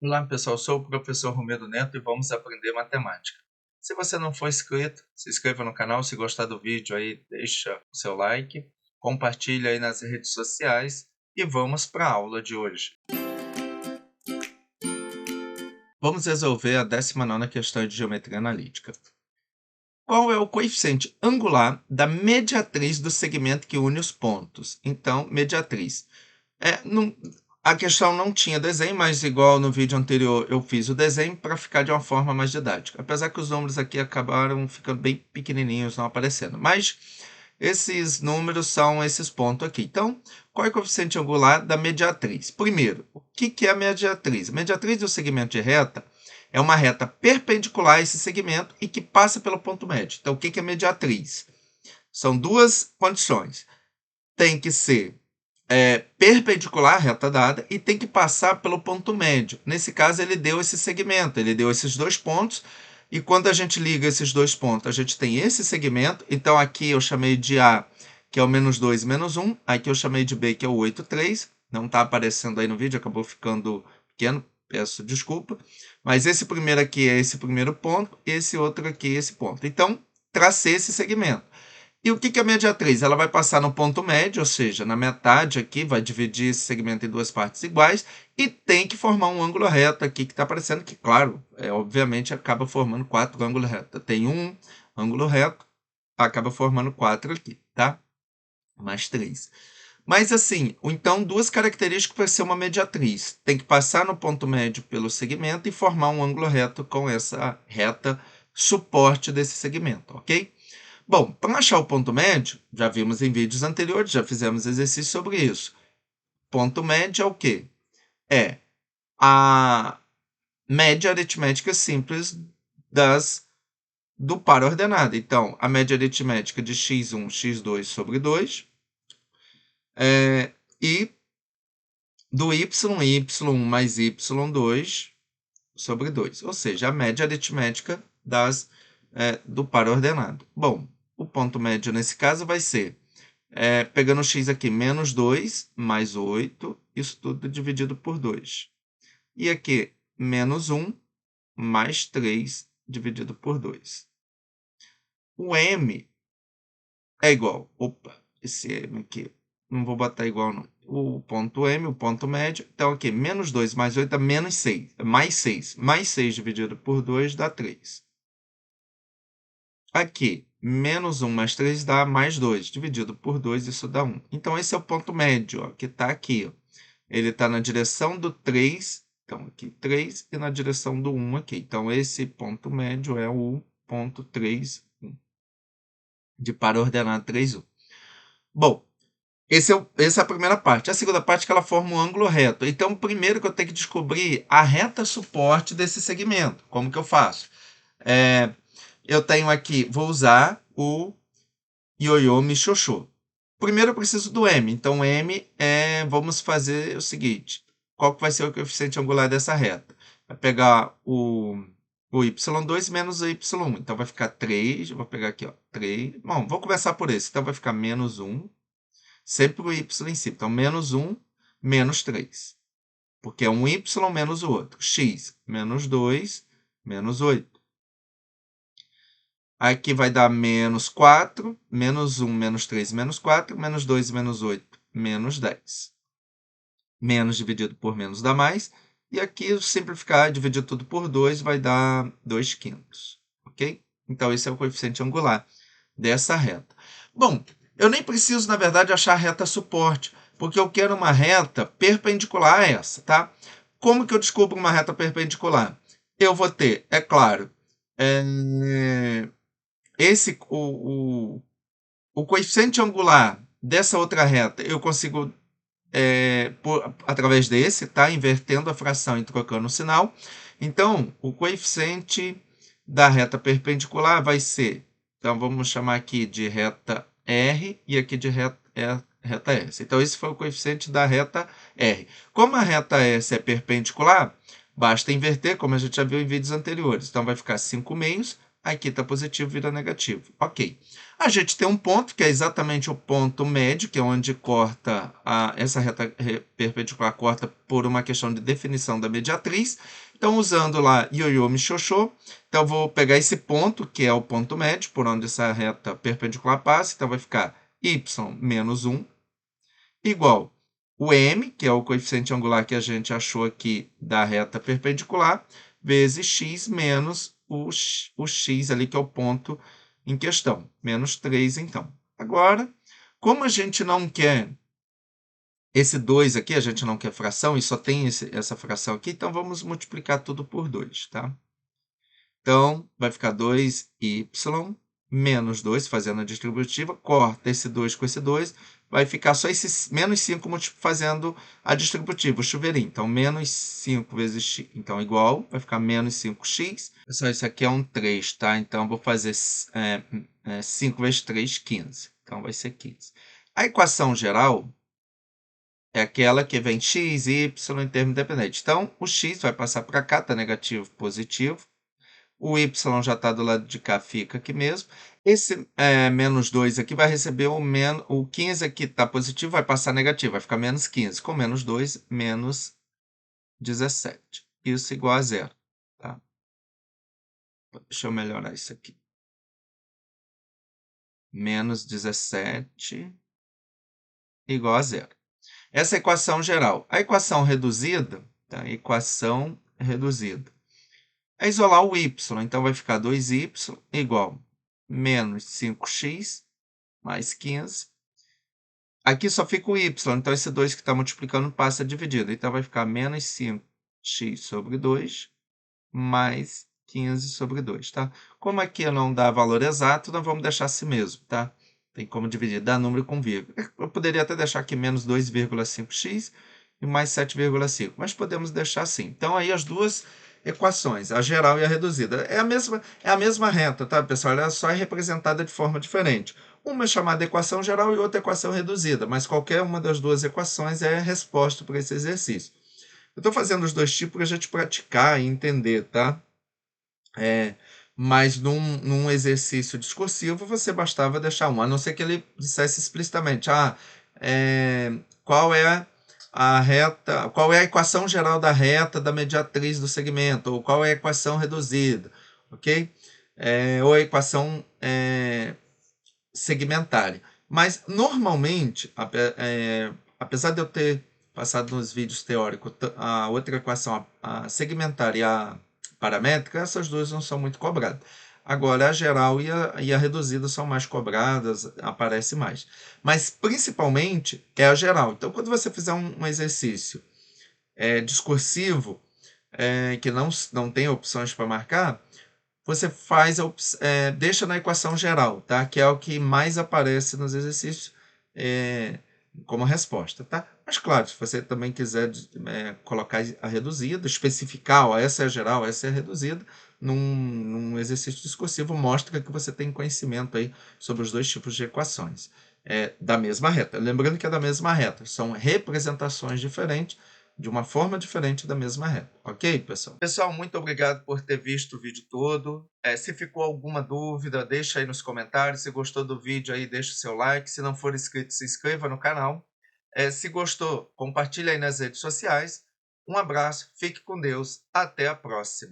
Olá, pessoal. Sou o professor Romero Neto e vamos aprender matemática. Se você não for inscrito, se inscreva no canal. Se gostar do vídeo, aí deixa o seu like, compartilha aí nas redes sociais e vamos para a aula de hoje. Vamos resolver a 19ª questão de geometria analítica. Qual é o coeficiente angular da mediatriz do segmento que une os pontos? Então, mediatriz. A questão não tinha desenho, mas igual no vídeo anterior eu fiz o desenho para ficar de uma forma mais didática. Apesar que os números aqui acabaram ficando bem pequenininhos, não aparecendo. Mas esses números são esses pontos aqui. Então, qual é o coeficiente angular da mediatriz? Primeiro, o que é a mediatriz? A mediatriz do segmento de reta é uma reta perpendicular a esse segmento e que passa pelo ponto médio. Então, o que é mediatriz? São duas condições. Tem que ser perpendicular à reta dada e tem que passar pelo ponto médio. Nesse caso, ele deu esse segmento, ele deu esses dois pontos, e quando a gente liga esses dois pontos, a gente tem esse segmento. Então, aqui eu chamei de A, que é o menos 2 menos 1. Aqui eu chamei de B, que é o 8, 3. Não está aparecendo aí no vídeo, acabou ficando pequeno, peço desculpa. Mas esse primeiro aqui é esse primeiro ponto, esse outro aqui é esse ponto. Então, tracei esse segmento. E o que é a mediatriz? Ela vai passar no ponto médio, ou seja, na metade aqui, vai dividir esse segmento em duas partes iguais e tem que formar um ângulo reto aqui, que está aparecendo que, claro, obviamente acaba formando 4 ângulos retos. Tem um ângulo reto, acaba formando 4 aqui, tá? Mais 3. Mas assim, então duas características para ser uma mediatriz. Tem que passar no ponto médio pelo segmento e formar um ângulo reto com essa reta suporte desse segmento, ok? Bom, para achar o ponto médio, já vimos em vídeos anteriores, já fizemos exercício sobre isso. Ponto médio é o quê? É a média aritmética simples do par ordenado. Então, a média aritmética de x1, x2 sobre 2 e do y1 mais y2 sobre 2. Ou seja, a média aritmética do par ordenado. Bom, o ponto médio nesse caso vai ser pegando o x aqui, menos 2 mais 8, isso tudo dividido por 2. E aqui, menos 1 mais 3 dividido por 2. O m é igual. Opa, esse m aqui, não vou botar igual não. O ponto m, o ponto médio. Então, aqui, menos 2 mais 8 dá menos 6. Mais 6. Mais 6 dividido por 2 dá 3. Aqui, menos 1 mais 3 dá mais 2. Dividido por 2, isso dá 1. Então, esse é o ponto médio, ó, que está aqui. Ó. Ele está na direção do 3, então aqui 3, e na direção do 1 aqui. Então, esse ponto médio é o ponto 3, 1, de par ordenado 3, 1. Bom, essa é a primeira parte. A segunda parte é que ela forma um ângulo reto. Então, primeiro que eu tenho que descobrir a reta suporte desse segmento. Como que eu faço? Eu tenho aqui, vou usar o ioiô michôchô. Primeiro eu preciso do m. Então, m vamos fazer o seguinte. Qual que vai ser o coeficiente angular dessa reta? Vai pegar o y2 menos o y1. Então, vai ficar 3. Vou pegar aqui, ó, 3. Bom, vou começar por esse. Então, vai ficar menos 1. Sempre o y em cima. Então, menos 1, menos 3. Porque é um y menos o outro. X, menos 2, menos 8. Aqui vai dar menos 4, menos 1, menos 3, menos 4, menos 2, menos 8, menos 10. Menos dividido por menos dá mais. E aqui, simplificar, dividir tudo por 2, vai dar 2 quintos. Ok? Então, esse é o coeficiente angular dessa reta. Bom, eu nem preciso, na verdade, achar a reta suporte, porque eu quero uma reta perpendicular a essa, tá? Como que eu descubro uma reta perpendicular? Eu vou ter, é claro, o coeficiente angular dessa outra reta, eu consigo, através desse, tá? Invertendo a fração e trocando o sinal. Então, o coeficiente da reta perpendicular vai ser, então vamos chamar aqui de reta R e aqui de reta S. Então, esse foi o coeficiente da reta R. Como a reta S é perpendicular, basta inverter, como a gente já viu em vídeos anteriores. Então, vai ficar 5 meios Aqui está positivo, vira negativo. Ok. A gente tem um ponto, que é exatamente o ponto médio, que é onde corta essa reta perpendicular, corta por uma questão de definição da mediatriz. Então, usando lá ioiô michioxô, então vou pegar esse ponto, que é o ponto médio, por onde essa reta perpendicular passa. Então, vai ficar y menos 1, igual o m, que é o coeficiente angular que a gente achou aqui da reta perpendicular, vezes x menos o x ali, que é o ponto em questão. Menos 3, então. Agora, como a gente não quer esse 2 aqui, a gente não quer fração, e só tem essa fração aqui, então vamos multiplicar tudo por 2, tá? Então, vai ficar 2y menos 2, fazendo a distributiva, corta esse 2 com esse 2, vai ficar só esse menos 5 fazendo a distributiva, o chuveirinho. Então, menos 5 vezes x, então igual, vai ficar menos 5x. Pessoal, isso aqui é um 3, tá? Então, vou fazer 5 vezes 3, 15. Então, vai ser 15. A equação geral é aquela que vem x, y em termo independente. Então, o x vai passar para cá, está negativo, positivo. O y já está do lado de cá, fica aqui mesmo. Esse menos 2 aqui vai receber o 15 aqui está positivo, vai passar negativo, vai ficar menos 15. Com menos 2, menos 17. Isso igual a zero. Tá? Deixa eu melhorar isso aqui. Menos 17 igual a zero. Essa é a equação geral. A equação reduzida, tá? Equação reduzida, é isolar o y. Então, vai ficar 2y igual menos 5x mais 15. Aqui só fica o y, então esse 2 que está multiplicando passa dividido. Então, vai ficar menos 5x sobre 2 mais 15 sobre 2, tá? Como aqui não dá valor exato, nós vamos deixar assim mesmo, tá? Tem como dividir, dá número com vírgula. Eu poderia até deixar aqui menos 2,5x e mais 7,5, mas podemos deixar assim. Então, aí as duas equações, a geral e a reduzida. É a mesma reta, tá, pessoal? Ela só é representada de forma diferente. Uma é chamada equação geral e outra equação reduzida, mas qualquer uma das duas equações é a resposta para esse exercício. Eu estou fazendo os dois tipos para a gente praticar e entender, tá? Mas num exercício discursivo, você bastava deixar um, a não ser que ele dissesse explicitamente, qual é a reta, qual é a equação geral da reta da mediatriz do segmento, ou qual é a equação reduzida, ok? Ou a equação segmentária. Mas, normalmente, apesar de eu ter passado nos vídeos teóricos a outra equação, a segmentária e a paramétrica, essas duas não são muito cobradas. Agora, a geral e a reduzida são mais cobradas, aparece mais. Mas, principalmente, é a geral. Então, quando você fizer um exercício discursivo, que não tem opções para marcar, você faz deixa na equação geral, tá? Que é o que mais aparece nos exercícios como resposta, tá? Mas claro, se você também quiser colocar a reduzida, especificar, ó, essa é a geral, essa é a reduzida, num exercício discursivo, mostra que você tem conhecimento aí sobre os dois tipos de equações da mesma reta. Lembrando que é da mesma reta, são representações diferentes, de uma forma diferente da mesma reta. Ok, pessoal? Pessoal, muito obrigado por ter visto o vídeo todo. Se ficou alguma dúvida, deixa aí nos comentários. Se gostou do vídeo aí, deixa o seu like. Se não for inscrito, se inscreva no canal. Se gostou, compartilha aí nas redes sociais. Um abraço, fique com Deus. Até a próxima.